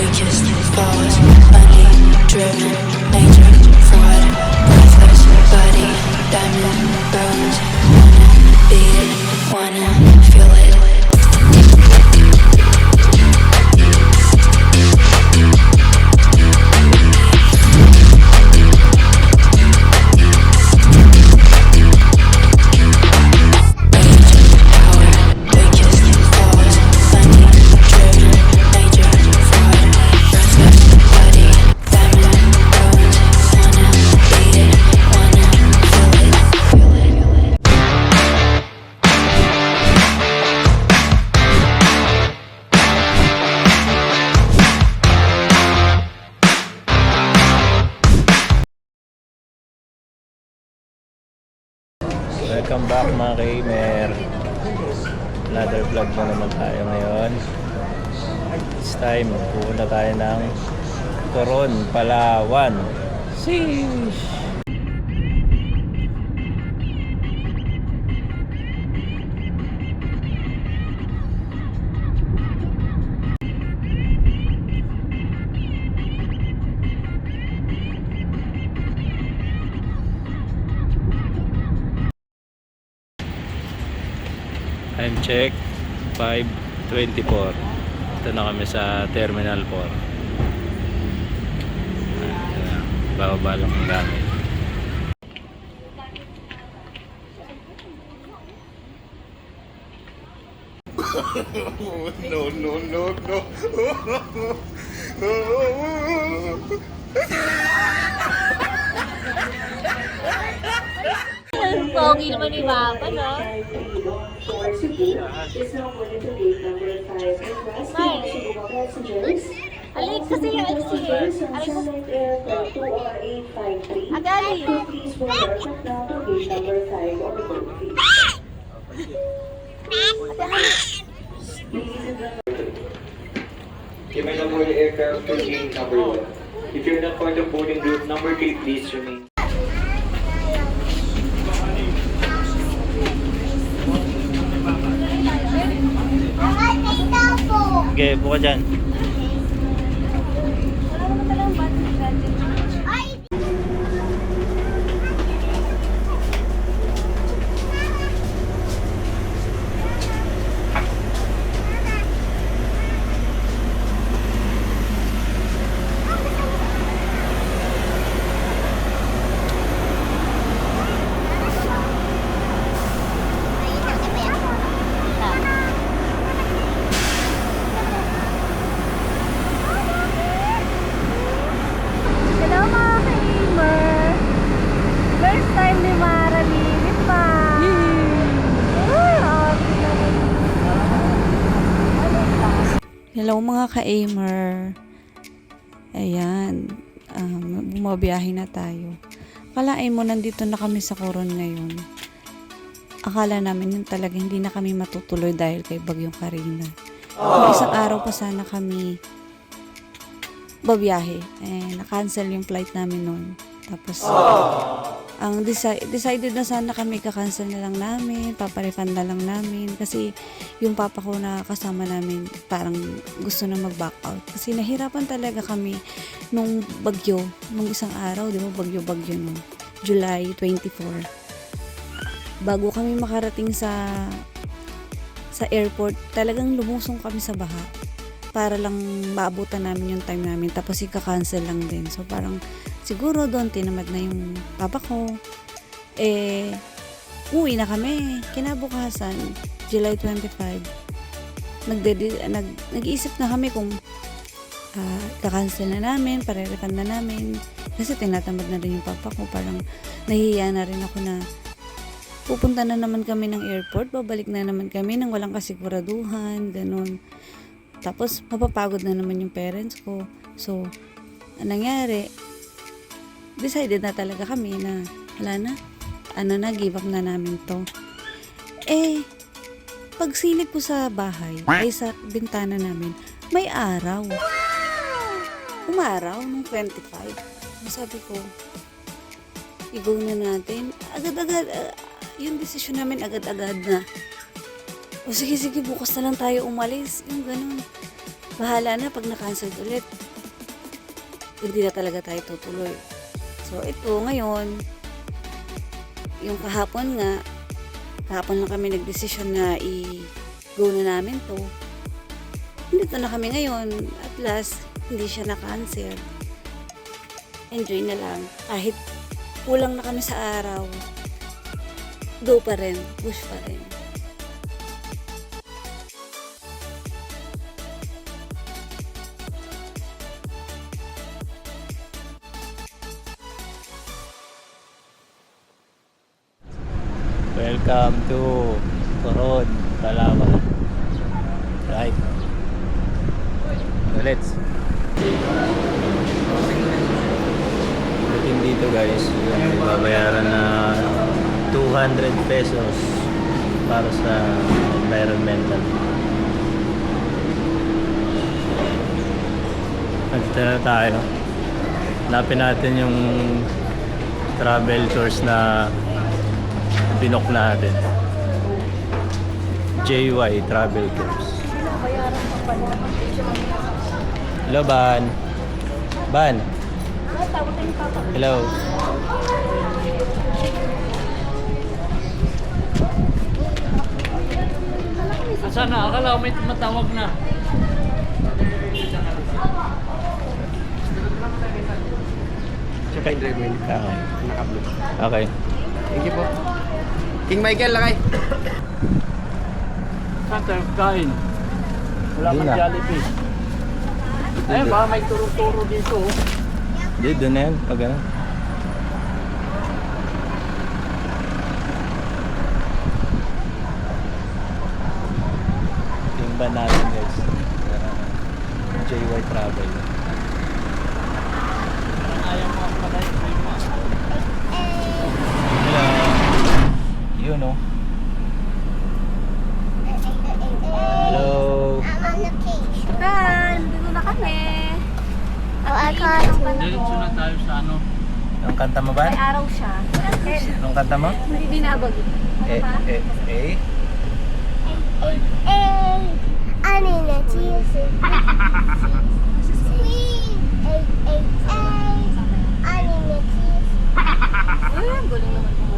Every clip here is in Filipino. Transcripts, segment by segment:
weakest foes, money driven, nature, fraud, lifeless body, diamond bones, wanna beat it, wanna feel it. Welcome back mga gamer. Another vlog na naman tayo ngayon. This time, pupunta tayo ng Coron, Palawan. Sheesh! Time check 5:24. Ito na kami sa Terminal 4. Bababa lang ang gamit. No, no, no, no. Ang pogi naman ni Papa, no? Alik kasi yung LCS. Alik ko. Agali. You may now board the aircraft to gate number 1. If you're not part of boarding group number 3, please remain. Okay, buka dyan. Hello mga ka-gamer! First time ni Mara linis pa! Hello mga ka-aimer. Ayan, bumabiyahe na tayo. Akalain mo nandito na kami sa Coron ngayon. Akala namin yun talaga hindi na kami matutuloy dahil kay Bagyong Karina. Isang araw pa sana kami babiyahe. Na-cancel yung flight namin noon. Tapos, ang decided na sana kami kakancel na lang namin, paparefund na lang namin. Kasi yung papa ko na kasama namin parang gusto na mag-back out. Kasi nahirapan talaga kami nung bagyo, nung isang araw, di ba? Bagyo no? July 24. Bago kami makarating sa airport, talagang lumusong kami sa baha para lang maabutan namin yung time namin, tapos ika-cancel lang din. So parang siguro doon tinamad na yung papa ko. Uwi na kami. Kinabukasan, July 25, nag-iisip na kami kung ka-cancel na namin, pare-refund na namin. Kasi tinatamad na rin yung papa ko. Parang nahihiya na rin ako na pupunta na naman kami ng airport, babalik na naman kami nang walang kasiguraduhan, ganun. Tapos, mapapagod na naman yung parents ko. So, anong nangyari? Decided na talaga kami na, wala na, give up na namin to. Pagsilip ko sa bahay, ay sa bintana namin, may araw. Umaraw, nung 25. Sabi ko, i-go na natin. Agad-agad, yung desisyon namin agad-agad na. O sige, bukas na lang tayo umalis. Yung ganun. bahala na pag na-cancel ulit. Hindi na talaga tayo tutuloy. So, ito ngayon, yung kahapon lang kami nagdesisyon na i-go na namin to. Nandito na kami ngayon. At last, hindi siya na-cancel. Enjoy na lang. Kahit kulang na kami sa araw, go pa rin, push pa rin. Welcome to Coron, Palawan. Right. So let's. Looking dito guys, may babayaran na 200 pesos para sa environmental. Nandito na tayo. Hanapin natin yung travel tours na binok natin. JY Travel Tours. Hello, Ban. Ban. Hello. Asan na? Akala ko may tumatawag na. Okay. Okay. Thank you po. King Michael, lakay. Saan tayo kain? Wala Doon kang na. Jollibee. Ayun, baka may turo-turo dito. Oh. Hindi, doon na yan. Pag ano. Yung ban natin guys. JY Travel. Parang ayaw mo ako pala yung may mga. Hello. Yun oh. Hello. Ban, dito na kami. Diretso na tayo sa ano. Anong kanta mo ba? May araw siya. Anong kanta mo? Hindi binabag. Ay, ang galing naman naman ito.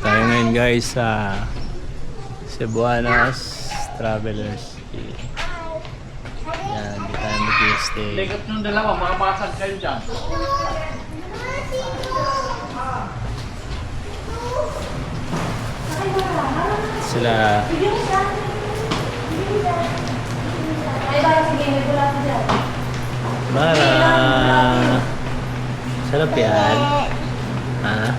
Tayo ngayon guys sa Cebuanas Travelers. Yan, di tayo mag-stay. Legat yung dalawa, makapasag kayo dyan. Sila Mara. Sarap yan. Ha?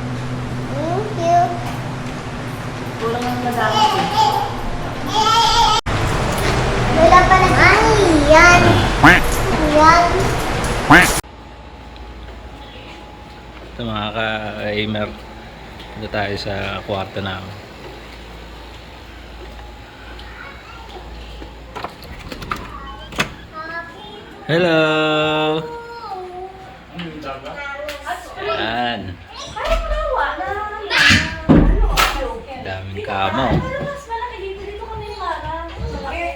Kulang ang nagamit. Wala pa na yan. Yan. Ito mga ka-aimer. Ito tayo sa kwarto namin. Hello! Yan. Daming kamo. Mas malaki dito. Dito kami yung marang.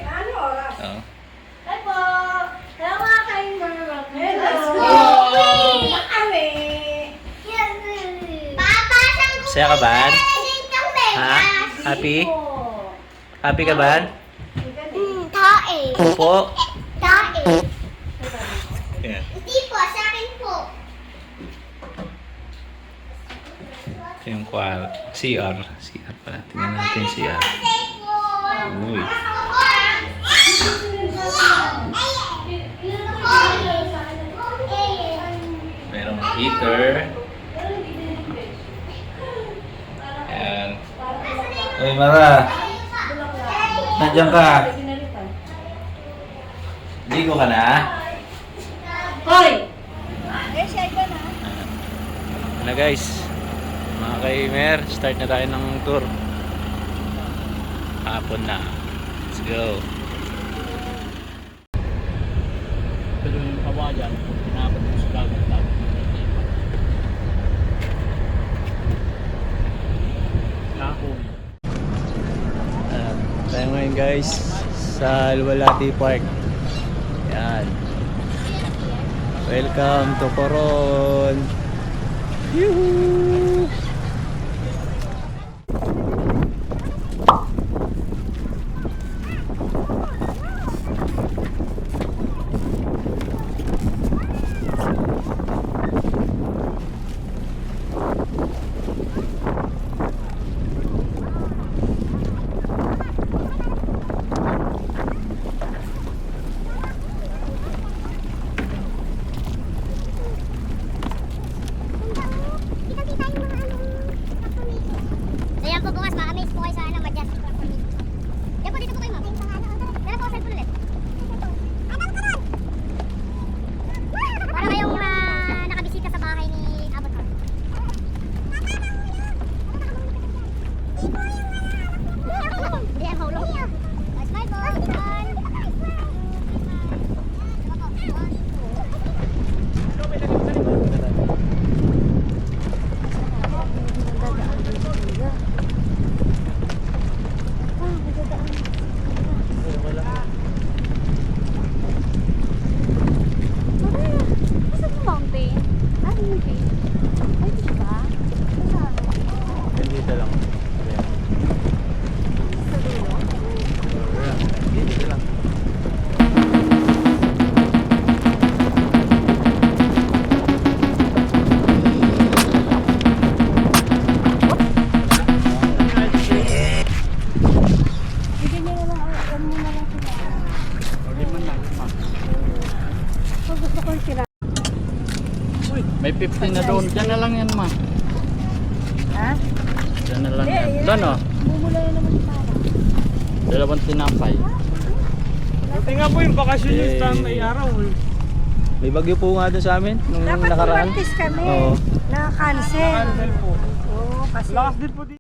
Ano oras? Oh. Hi po! Hello mga ka-aimer. Let's go! Kami! Masaya ka ba? Ha? Happy? Happy ka ba? Tae. Opo. Tae. Ito yung CR. CR pala. Tingnan natin yung CR. Uy. Merong heater. Ayan. Uy, Mara. Nandiyan ka. Ligo ka na? Hoy! Na guys, mga ka-Imer, start na tayo ng tour. Hapon na. Let's go. Pero yung kawayan, pinabot mo sa dagat. Nakahuli. Tayo ngayon guys sa Luwalhati Park. Yan. Welcome to Coron. Yuhu! Ayan po bukas, ma-amaze po kayo sa Majestic Transformation. Yan po, dito po kayo, ma'am. Pero po, cellphone ulit. Para kayong nakabisita sa bahay ni Abot Hart. Hindi, ang hulong. Smile po. Dito lang. Dito lang. Uy, may 50 na doon. Diyan na lang yan, ma. Ha? Diyan na lang yan. Doon, oh. Bumula na naman yung para. Dalawang tinapay. Buti nga po yung bakasyon nyo sa may araw. May bagyo po nga doon sa amin nung Dapat nakaraan. practice kami. Oo. Naka-cancel. Cancel po. Oo, kasi... Lakas din po dito.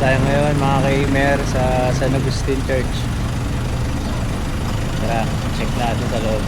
Tayo ngayon mga ka-Imer sa San Agustin Church. Tara, check natin sa loob.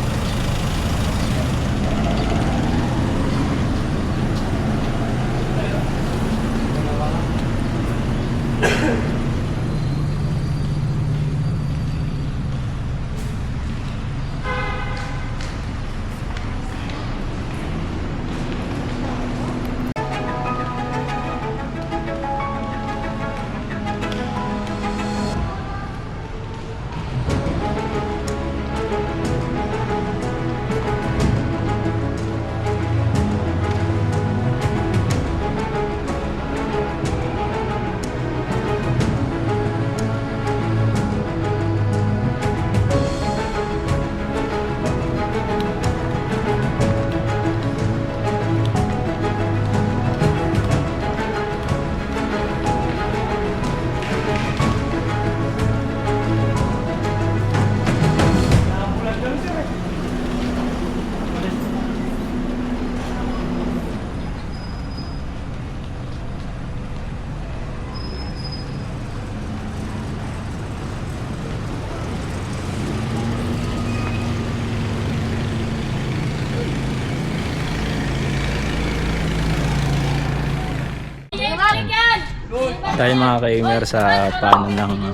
Tayo mga ka-aimer sa pano ng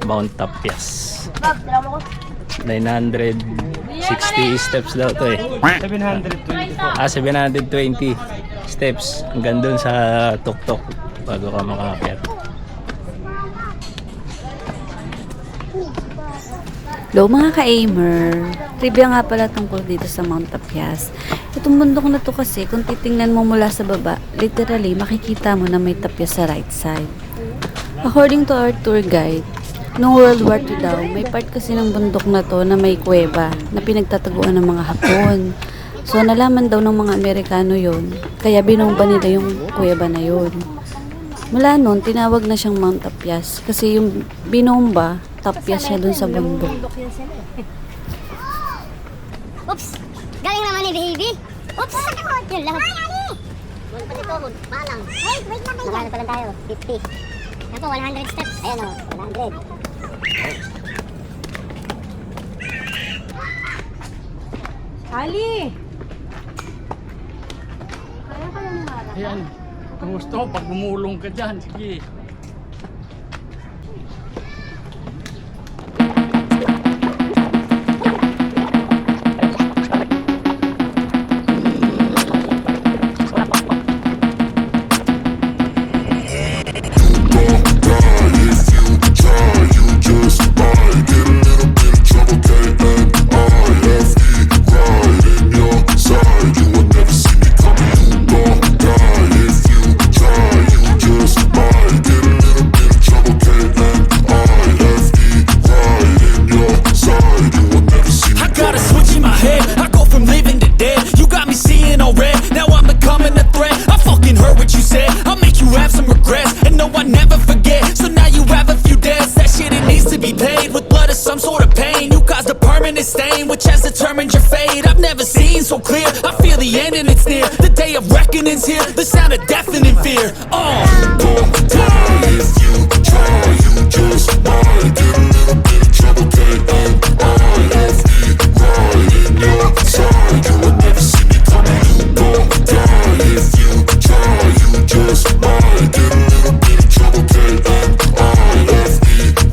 Mount Tapias. 960 steps daw to eh. 720. 720 steps hanggang dun sa tuktok bago ka makaakyat. Hello mga ka-aimer! Trivia nga pala tungkol dito sa Mount Tapias. Itong bundok na to kasi, kung titingnan mo mula sa baba, literally makikita mo na may Tapias sa right side. According to our tour guide, noong World War II daw, may part kasi ng bundok na to na may kuweba na pinagtataguan ng mga Hapon. So nalaman daw ng mga Amerikano yon, kaya binomba nila yung kuweba na yon. Mula noon, tinawag na siyang Mount Tapias kasi yung binomba, Tapias siya dun sa bundok. Oops! Galing naman ni baby! Oops! Yun lang. Ay, Ali! Huwag pa dito, malang. Wait lang kayo. Magkano pa lang tayo? 50. Yan po, 100 steps. Ayan o, 100. Ali! Ayan. Kung gusto, pag bumulong ka dyan, sige. Stain, which has determined your fate. I've never seen so clear. I feel the end and it's near. The day of reckoning's here. The sound of deafening fear. Don't die if you try. You just might get a little bit of trouble. K-N-I-F-E, right in your side. You will never see me coming. You won't die if you try. You just might get a little bit of trouble. K-N-I-F-E,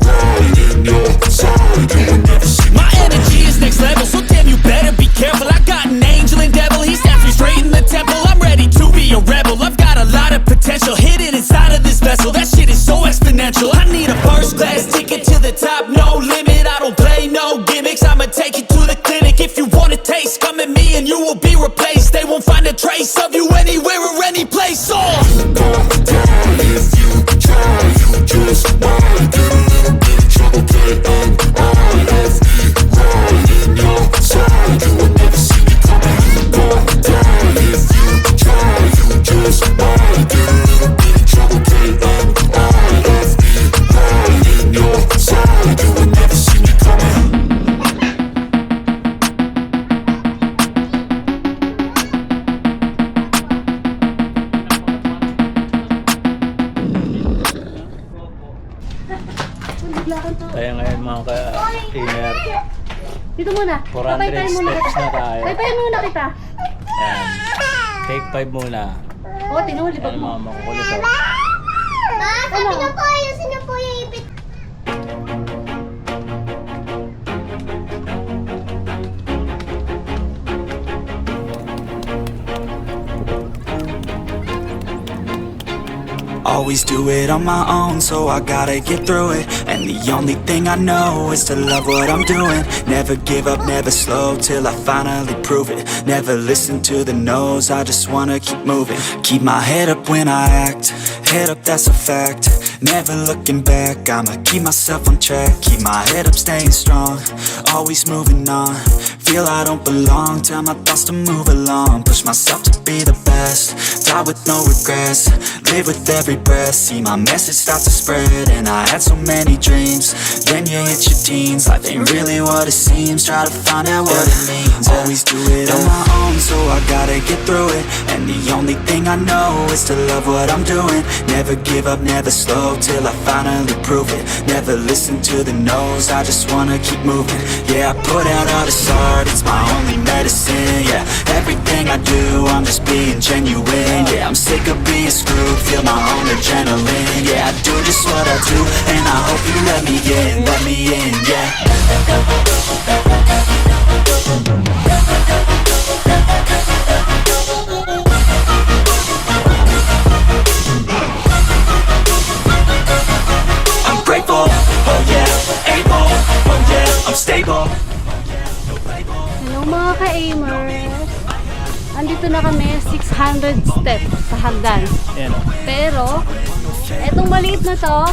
right in your side. You will never see me. My energy is next level, so damn you better be careful. I got an angel and devil, he's definitely straight in the temple. I'm ready to be a rebel, I've got a lot of potential hidden inside of this vessel. That shit is so exponential. I need a first class ticket to the top, no limit. I don't play no gimmicks, I'ma take you to the clinic. If you want a taste, come at me and you will be replaced. They won't find a trace of you anywhere or any place. Oh, you won't die if you try. You just might get a little bit of trouble. K-N-I-F-E, right in your side. You will never see me coming. You won't die if you try. You just might get a little bit of trouble. K-N-I-F-E, right in your side. You will never see me coming. Tayo ngayon mga ka-aimer. Dito muna. 400 steps na tayo. Paypayan muna kita. Ayan. Take 5 muna. Oo, tinuli ba Ayan mo? mga makukulit oh. Ma, sabi niyo po, ayusin niyo po yung ipit. Always do it on my own, so I gotta get through it. And the only thing I know is to love what I'm doing. Never give up, never slow, till I finally prove it. Never listen to the no's, I just wanna keep moving. Keep my head up when I act, head up, that's a fact. Never looking back, I'ma keep myself on track. Keep my head up, staying strong, always moving on. Feel I don't belong, tell my thoughts to move along. Push myself to be the best, die with no regrets. Live with every breath, see my message start to spread. And I had so many dreams, then you hit your teens. Life ain't really what it seems, try to find out what it means. Always do it on my own, so I gotta get through it. And the only thing I know is to love what I'm doing. Never give up, never slow, till I finally prove it. Never listen to the no's, I just wanna keep moving. Yeah, I put out all this art, it's my only medicine. Yeah, everything I I do, I'm just being genuine. Yeah, I'm sick of being screwed, feel my own adrenaline. Yeah, I do just what I do, and I hope you let me in, yeah. I'm grateful, oh yeah, able, oh yeah, I'm stable. Hello mga ka-aimers! Andito na kami, 600 steps sa hagdan. Ayan o. Pero, etong maliit na to,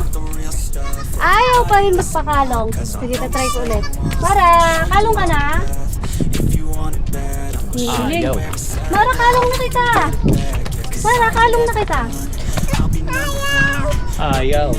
ayaw pa rin magpakalong. Sige, try ko ulit. Para, kalong ka na. Hiling. Ayaw. Mara, kalong na kita. Mara, kalong na kita. Ayaw.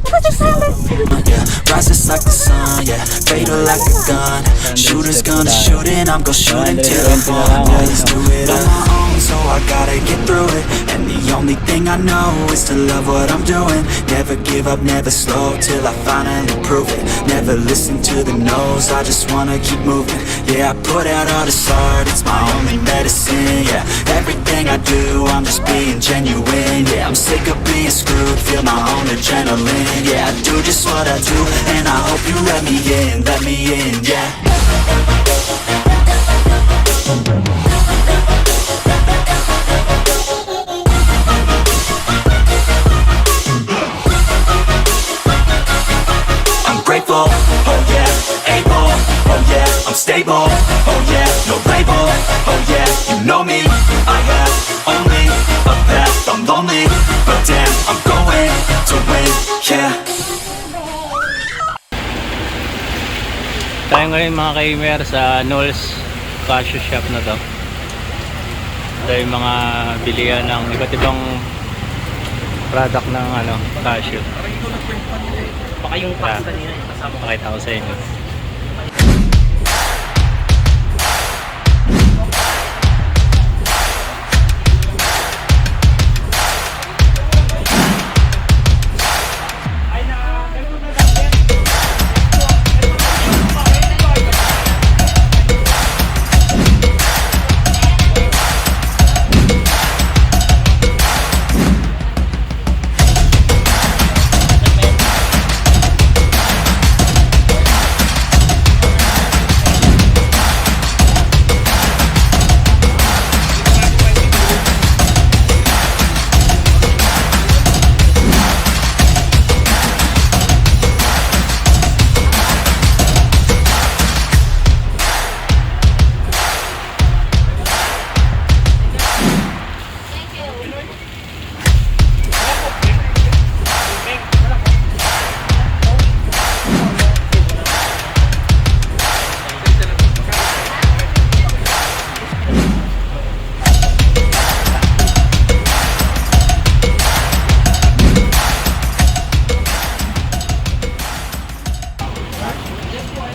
Ako, 600. Yeah, rises like the sun, yeah, fatal like a gun. Shooters gonna shoot and I'm gonna shoot until I'm born. Yeah, let's do it on my own, so I gotta get through it. And the only thing I know is to love what I'm doing. Never give up, never slow, till I finally prove it. Never listen to the no's, I just wanna keep moving. Yeah, I put out all this art, it's my only medicine. Yeah, everything I do, I'm just being genuine. Yeah, I'm sick of being screwed, feel my own adrenaline. Yeah, I do just what I do, and I hope you let me in, yeah. I'm grateful, oh yeah, able, oh yeah, I'm stable, oh yeah, no label, oh yeah, you know me, I have only a path, I'm lonely, but damn, I'm going to win, yeah. Tayo ngayon mga ka-aimer sa Knowles Cashew Shop na to. Ito yung mga bilihan ng iba't ibang product ng cashew. Baka yung pasta nila kasama. Pakita ko sa inyo.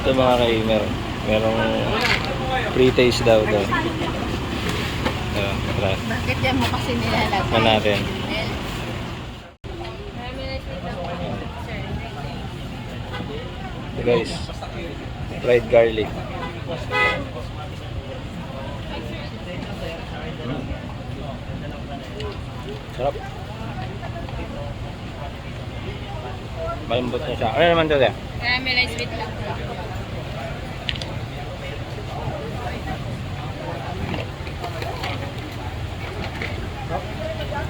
Ito mga ka-aimer, merong free taste daw doon. Tara. Bakit yan mo kasi nilalagay? Tikman natin. Ito guys, fried garlic. Sarap. Malambot na siya. Ano naman ito deh? Caramelized with lang.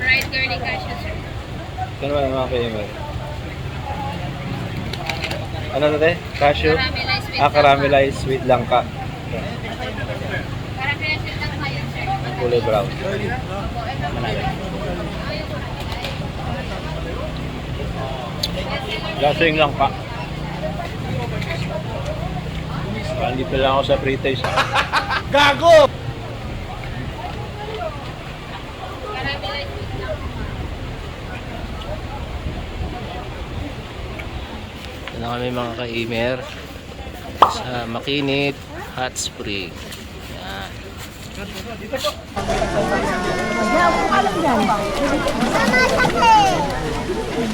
Fried garlic cashew, sir. Ito naman mga ka-aimer. Ano ito deh? Cashew? Caramelized with Caramelized sweet langka. Caramelized with lang yun, sir. Kulay brown. Lasa yung langka. Andito lang ako sa free taste. Gago! Ito na kami mga ka-aimer sa Makinit Hot Spring. Yan.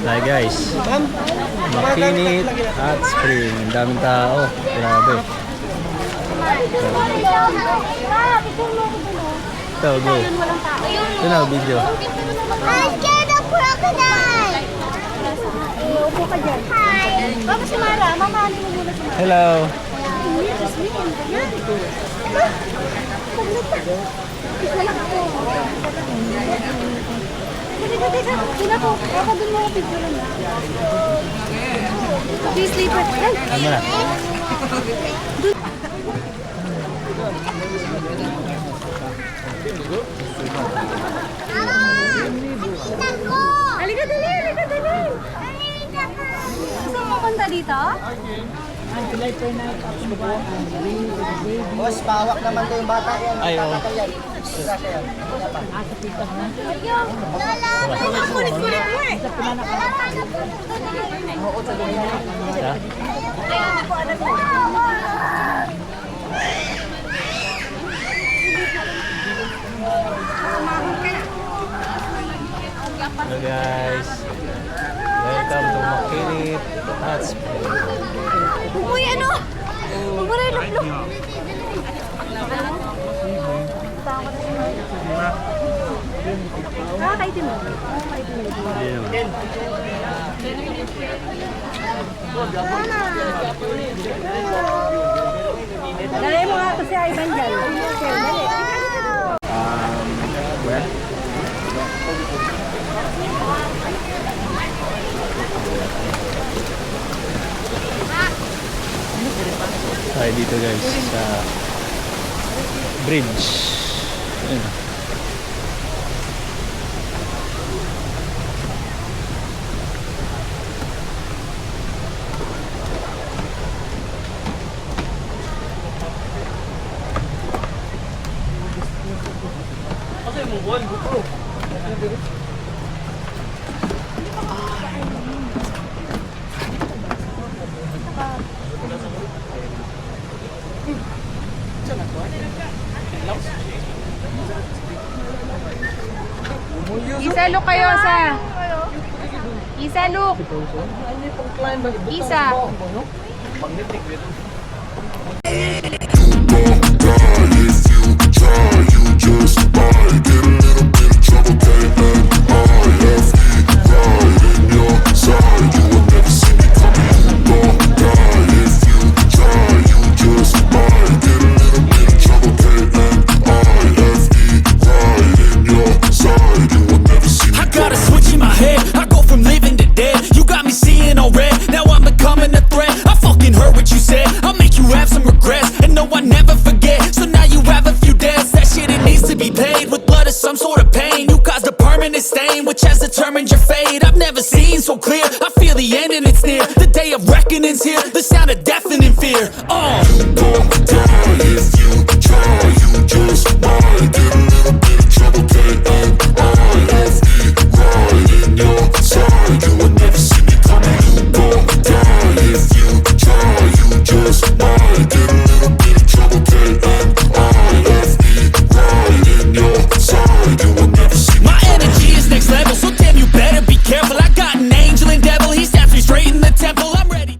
Hi guys, Makinit Hot Spring. Ang daming tao. Grabe. Ito, go. Ayun, walang tao. Ito na, video. I'm scared of crocodile! Upo ka dyan. Hi! Mama si Mara, mamani mo muna si Mara. Hello. Sila po, ako dun mga picture lang. Please leave it. Ay! Ano na? Halika dali, halika dali. Gusto mo punta dito? Boss, pahawak naman ko yung bata yan. Ay, oo. Lola! Kulit-kulit mo eh! Ha? Hello guys. Welcome to Makilit Hot Spring. Uy, ano? Mura yung lukluk. Kaitin mo. Dali mo nga kasi ay Ivan dyan. Dali. Tayo dito guys sa bridge. Ayun. Isa-look kayo sa... Isa-look. Isa. If you try, you just might get a little bit of trouble, K-N-I-F-E, right in your side. You will never see me coming. You gon' die if you try, you just might get a little bit of trouble, K-N-I-F-E, right in your side. You will never see me I got a switch in my head, I go from living to dead. You got me seeing all red, now I'm becoming a threat. I fucking heard what you said, I'll make you have some regrets. And no, I never forget, so now you have a few debts. That shit, it needs to be paid with blood or some sort of pain. You caused a permanent stain, which has determined your fate. I've never seen so clear, I feel the end and it's near. The day of reckoning's here, the sound of deafening fear. You gon' die if you